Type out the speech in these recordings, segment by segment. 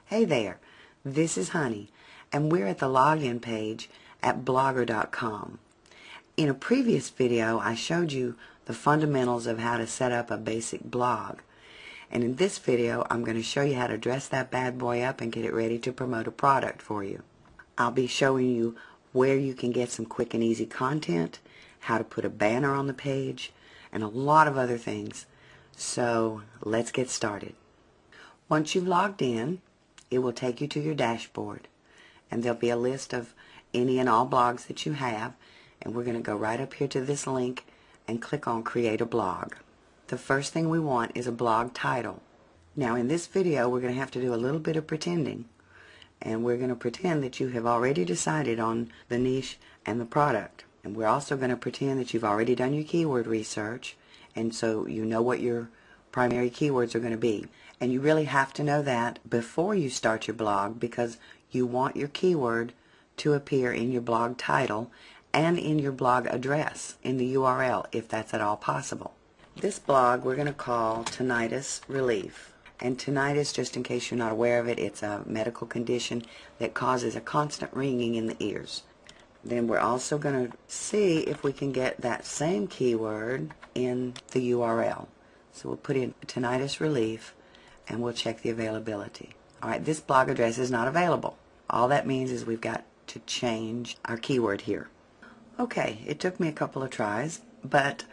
Hey there, this is Honey, and we're at the login page at blogger.com. In a previous video, I showed you the fundamentals of how to set up a basic blog. And in this video, I'm going to show you how to dress that bad boy up and get it ready to promote a product for you. I'll be showing you where you can get some quick and easy content, how to put a banner on the page, and a lot of other things. So let's get started. Once you've logged in, it will take you to your dashboard, and there'll be a list of any and all blogs that you have, and we're going to go right up here to this link and click on Create a Blog. The first thing we want is a blog title. Now in this video we're going to have to do a little bit of pretending, and we're going to pretend that you have already decided on the niche and the product, and we're also going to pretend that you've already done your keyword research, and so you know what your primary keywords are going to be. And you really have to know that before you start your blog, because you want your keyword to appear in your blog title and in your blog address, in the URL, if that's at all possible. This blog we're going to call Tinnitus Relief. And tinnitus, just in case you're not aware of it, it's a medical condition that causes a constant ringing in the ears. Then we're also going to see if we can get that same keyword in the URL. So we'll put in tinnitus relief and we'll check the availability. Alright, this blog address is not available. All that means is we've got to change our keyword here. Okay, it took me a couple of tries, but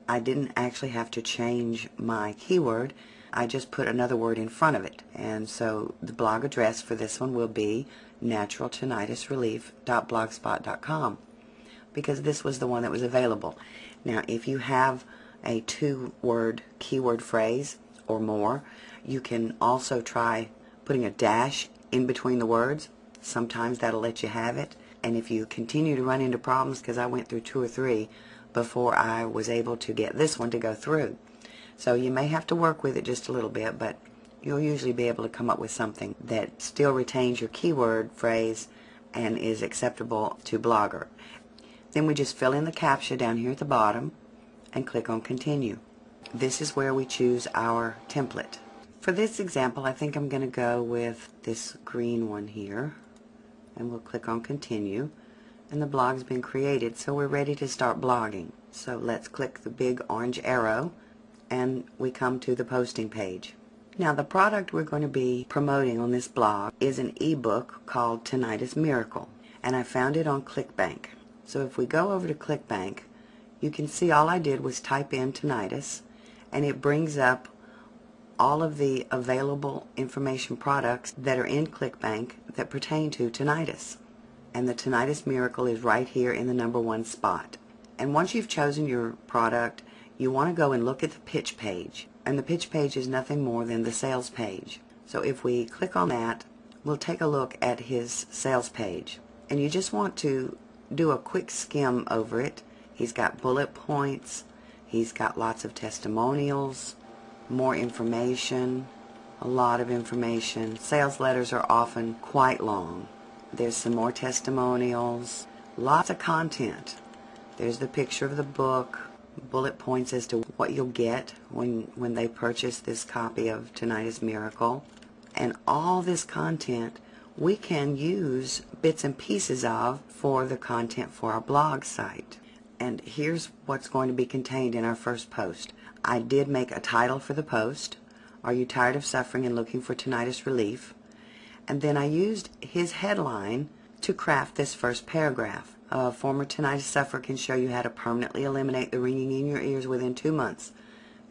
I didn't actually have to change my keyword. I just put another word in front of it. And so the blog address for this one will be naturaltinnitusrelief.blogspot.com, because this was the one that was available. Now if you have a two-word keyword phrase or more, you can also try putting a dash in between the words. Sometimes that'll let you have it. And if you continue to run into problems, because I went through 2 or 3 before I was able to get this one to go through. So you may have to work with it just a little bit, but you'll usually be able to come up with something that still retains your keyword phrase and is acceptable to Blogger. Then we just fill in the CAPTCHA down here at the bottom and click on Continue. This is where we choose our template. For this example, I think I'm going to go with this green one here, and we'll click on Continue, and the blog's been created, so we're ready to start blogging. So let's click the big orange arrow and we come to the posting page. Now the product we're going to be promoting on this blog is an ebook called Tinnitus Miracle, and I found it on ClickBank. So if we go over to ClickBank, you can see all I did was type in tinnitus, and it brings up all of the available information products that are in ClickBank that pertain to tinnitus. And the Tinnitus Miracle is right here in the #1 spot. And once you've chosen your product, you want to go and look at the pitch page. And the pitch page is nothing more than the sales page. So if we click on that, we'll take a look at his sales page. And you just want to do a quick skim over it. He's got bullet points, he's got lots of testimonials, more information, a lot of information. Sales letters are often quite long. There's some more testimonials, lots of content. There's the picture of the book, bullet points as to what you'll get when they purchase this copy of Tinnitus Miracle. And all this content we can use bits and pieces of for the content for our blog site. And here's what's going to be contained in our first post. I did make a title for the post, Are You Tired of Suffering and Looking for Tinnitus Relief? And then I used his headline to craft this first paragraph. A former tinnitus sufferer can show you how to permanently eliminate the ringing in your ears within 2 months.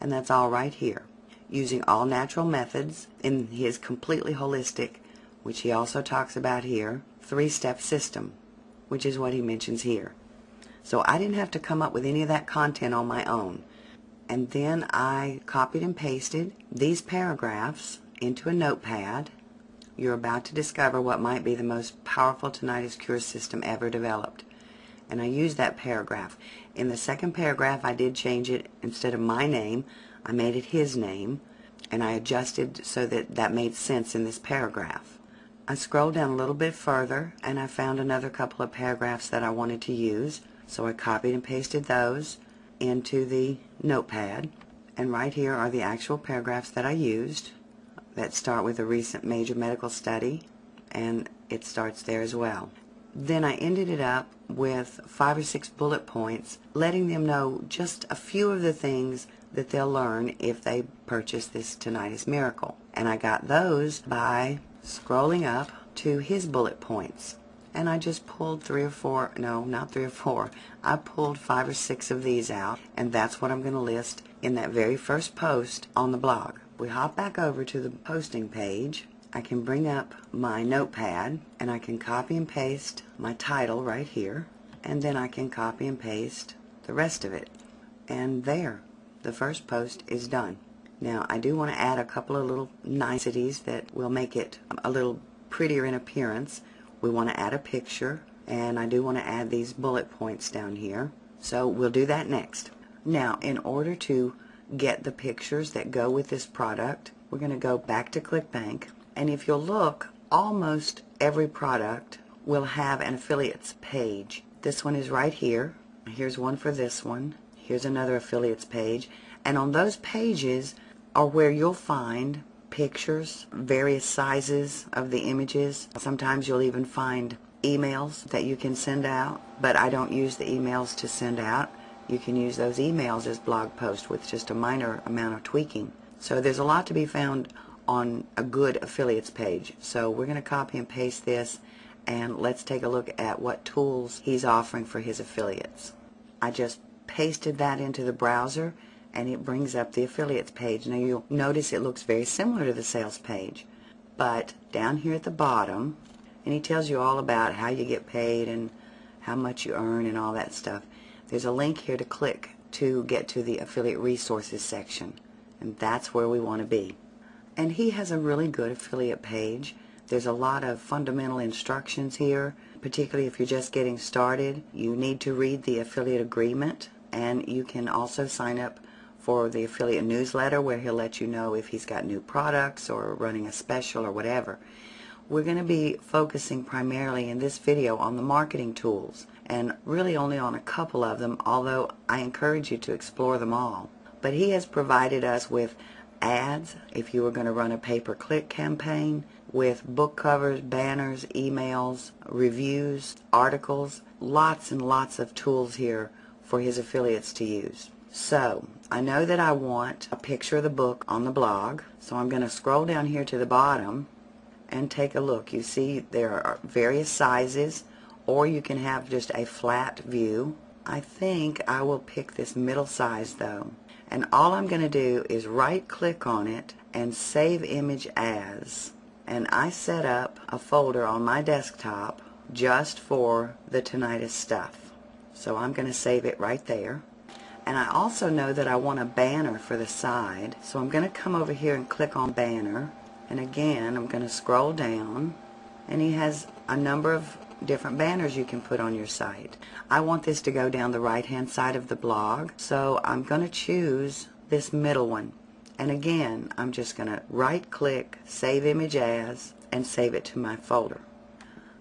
And that's all right here. Using all natural methods in his completely holistic, which he also talks about here, 3-step system, which is what he mentions here. So I didn't have to come up with any of that content on my own. And then I copied and pasted these paragraphs into a notepad. You're about to discover what might be the most powerful tinnitus cure system ever developed. And I used that paragraph. In the second paragraph I did change it. Instead of my name, I made it his name, and I adjusted so that that made sense in this paragraph. I scrolled down a little bit further and I found another couple of paragraphs that I wanted to use. So I copied and pasted those into the notepad, and right here are the actual paragraphs that I used. that start with a recent major medical study, and it starts there as well. Then I ended it up with 5 or 6 bullet points letting them know just a few of the things that they'll learn if they purchase this Tinnitus Miracle. And I got those by scrolling up to his bullet points. And I just pulled 3 or 4, no, not 3 or 4, I pulled 5 or 6 of these out, and that's what I'm going to list in that very first post on the blog. We hop back over to the posting page. I can bring up my notepad and I can copy and paste my title right here, and then I can copy and paste the rest of it. And there, the first post is done. Now I do want to add a couple of little niceties that will make it a little prettier in appearance. We want to add a picture, and I do want to add these bullet points down here. So we'll do that next. Now, in order to get the pictures that go with this product, we're going to go back to ClickBank, and if you'll look, almost every product will have an affiliates page. This one is right here. Here's one for this one. Here's another affiliates page, and on those pages are where you'll find pictures, various sizes of the images. Sometimes you'll even find emails that you can send out, but I don't use the emails to send out. You can use those emails as blog posts with just a minor amount of tweaking. So there's a lot to be found on a good affiliates page. So we're going to copy and paste this, and let's take a look at what tools he's offering for his affiliates. I just pasted that into the browser, and it brings up the affiliates page. Now you'll notice it looks very similar to the sales page, but down here at the bottom, and he tells you all about how you get paid and how much you earn and all that stuff. There's a link here to click to get to the affiliate resources section, and that's where we want to be. And he has a really good affiliate page. There's a lot of fundamental instructions here, particularly if you're just getting started. You need to read the affiliate agreement, and you can also sign up for the affiliate newsletter where he'll let you know if he's got new products or running a special or whatever. We're going to be focusing primarily in this video on the marketing tools, and really only on a couple of them, although I encourage you to explore them all. But he has provided us with ads if you were going to run a pay-per-click campaign, with book covers, banners, emails, reviews, articles, lots and lots of tools here for his affiliates to use. So I know that I want a picture of the book on the blog, so I'm going to scroll down here to the bottom and take a look. You see there are various sizes, or you can have just a flat view. I think I will pick this middle size though, and all I'm going to do is right click on it and save image as, and I set up a folder on my desktop just for the tinnitus stuff. So I'm going to save it right there. And I also know that I want a banner for the side, so I'm going to come over here and click on banner, and again I'm going to scroll down, and he has a number of different banners you can put on your site. I want this to go down the right hand side of the blog, so I'm going to choose this middle one, and again I'm just going to right click, save image as, and save it to my folder.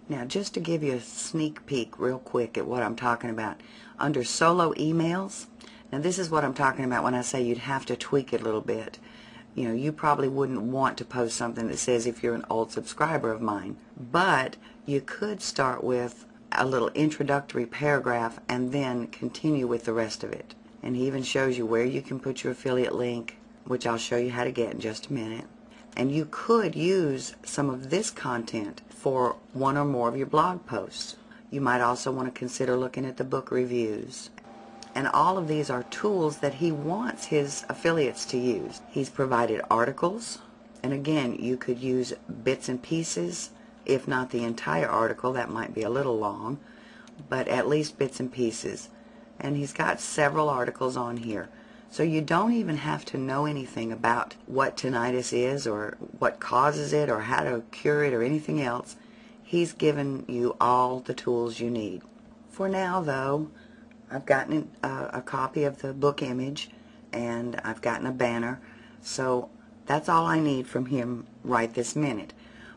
Now just to give you a sneak peek real quick at what I'm talking about, under solo emails, now this is what I'm talking about when I say you'd have to tweak it a little bit. You know, you probably wouldn't want to post something that says if you're an old subscriber of mine, but you could start with a little introductory paragraph and then continue with the rest of it. And he even shows you where you can put your affiliate link, which I'll show you how to get in just a minute. And you could use some of this content for one or more of your blog posts. You might also want to consider looking at the book reviews. And all of these are tools that he wants his affiliates to use. He's provided articles, and again you could use bits and pieces, if not the entire article. That might be a little long, but at least bits and pieces. And he's got several articles on here, so you don't even have to know anything about what tinnitus is or what causes it or how to cure it or anything else. He's given you all the tools you need. For now though, I've gotten a copy of the book image, and I've gotten a banner, so that's all I need from him right this minute.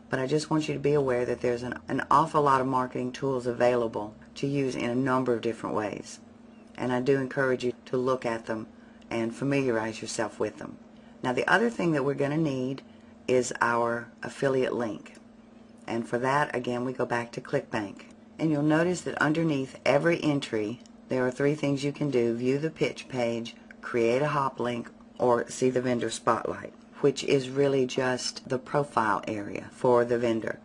But I just want you to be aware that there's an awful lot of marketing tools available to use in a number of different ways, and I do encourage you to look at them and familiarize yourself with them. Now the other thing that we're going to need is our affiliate link. And for that, again, we go back to ClickBank. And you'll notice that underneath every entry, there are 3 things you can do: view the pitch page, create a hop link, or see the vendor spotlight, which is really just the profile area for the vendor.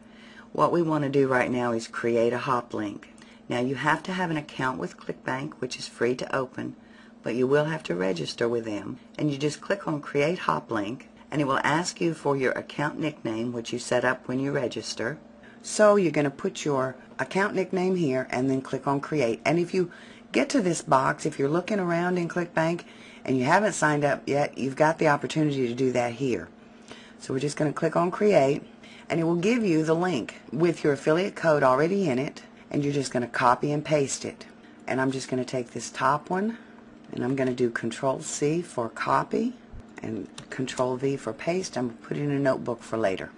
What we want to do right now is create a hop link. Now, you have to have an account with ClickBank, which is free to open, but you will have to register with them. And you just click on Create Hop Link, and it will ask you for your account nickname, which you set up when you register. So you're going to put your account nickname here and then click on Create. And if you get to this box, if you're looking around in ClickBank and you haven't signed up yet, you've got the opportunity to do that here. So we're just going to click on Create, and it will give you the link with your affiliate code already in it, and you're just going to copy and paste it. And I'm just going to take this top one, and I'm going to do Control-C for copy and Control-V for paste. I'm going to put it in a notebook for later.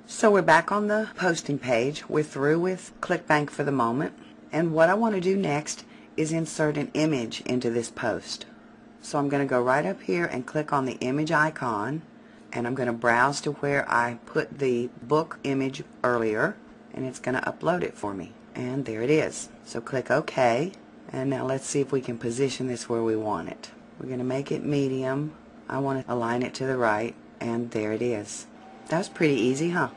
So we're back on the posting page. We're through with ClickBank for the moment. And what I want to do next is insert an image into this post. So I'm going to go right up here and click on the image icon, and I'm going to browse to where I put the book image earlier, and it's going to upload it for me. And there it is. So click OK. And now let's see if we can position this where we want it. We're going to make it medium. I want to align it to the right, and there it is. That was pretty easy, huh?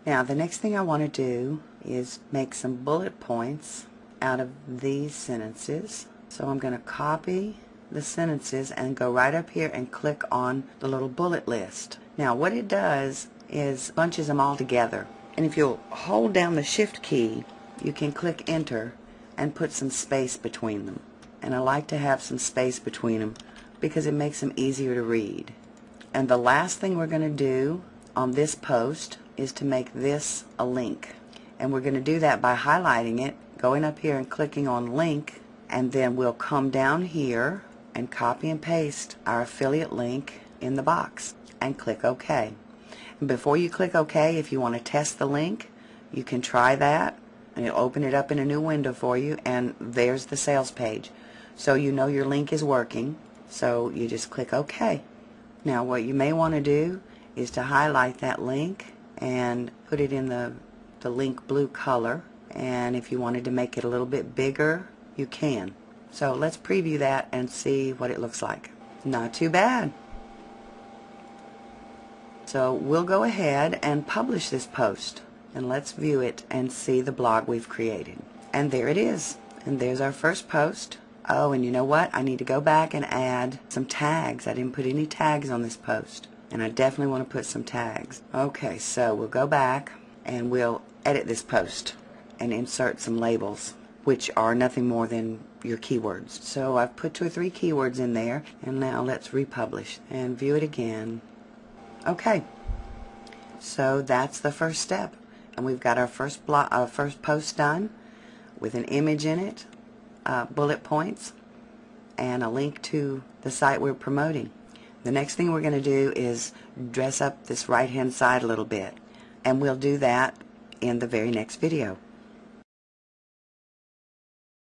Now the next thing I want to do is make some bullet points out of these sentences. So I'm going to copy the sentences and go right up here and click on the little bullet list. Now what it does is bunches them all together. And if you'll hold down the Shift key, you can click Enter and put some space between them. And I like to have some space between them because it makes them easier to read. And the last thing we're going to do on this post is to make this a link. And we're going to do that by highlighting it, going up here and clicking on Link, and then we'll come down here and copy and paste our affiliate link in the box and click OK. And before you click OK, if you want to test the link, you can try that, and it'll open it up in a new window for you, and there's the sales page. So you know your link is working, so you just click OK. Now what you may want to do is to highlight that link and put it in the link blue color, and if you wanted to make it a little bit bigger, you can. So let's preview that and see what it looks like. Not too bad. So we'll go ahead and publish this post, and let's view it and see the blog we've created. And there it is. And there's our first post. Oh, and you know what? I need to go back and add some tags. I didn't put any tags on this post, and I definitely want to put some tags. Okay, so we'll go back and we'll edit this post and insert some labels, which are nothing more than your keywords. So I've put 2 or 3 keywords in there, and now let's republish and view it again. Okay, so that's the first step, and we've got our first post done with an image in it, bullet points, and a link to the site we're promoting. The next thing we're going to do is dress up this right hand side a little bit, and we'll do that in the very next video.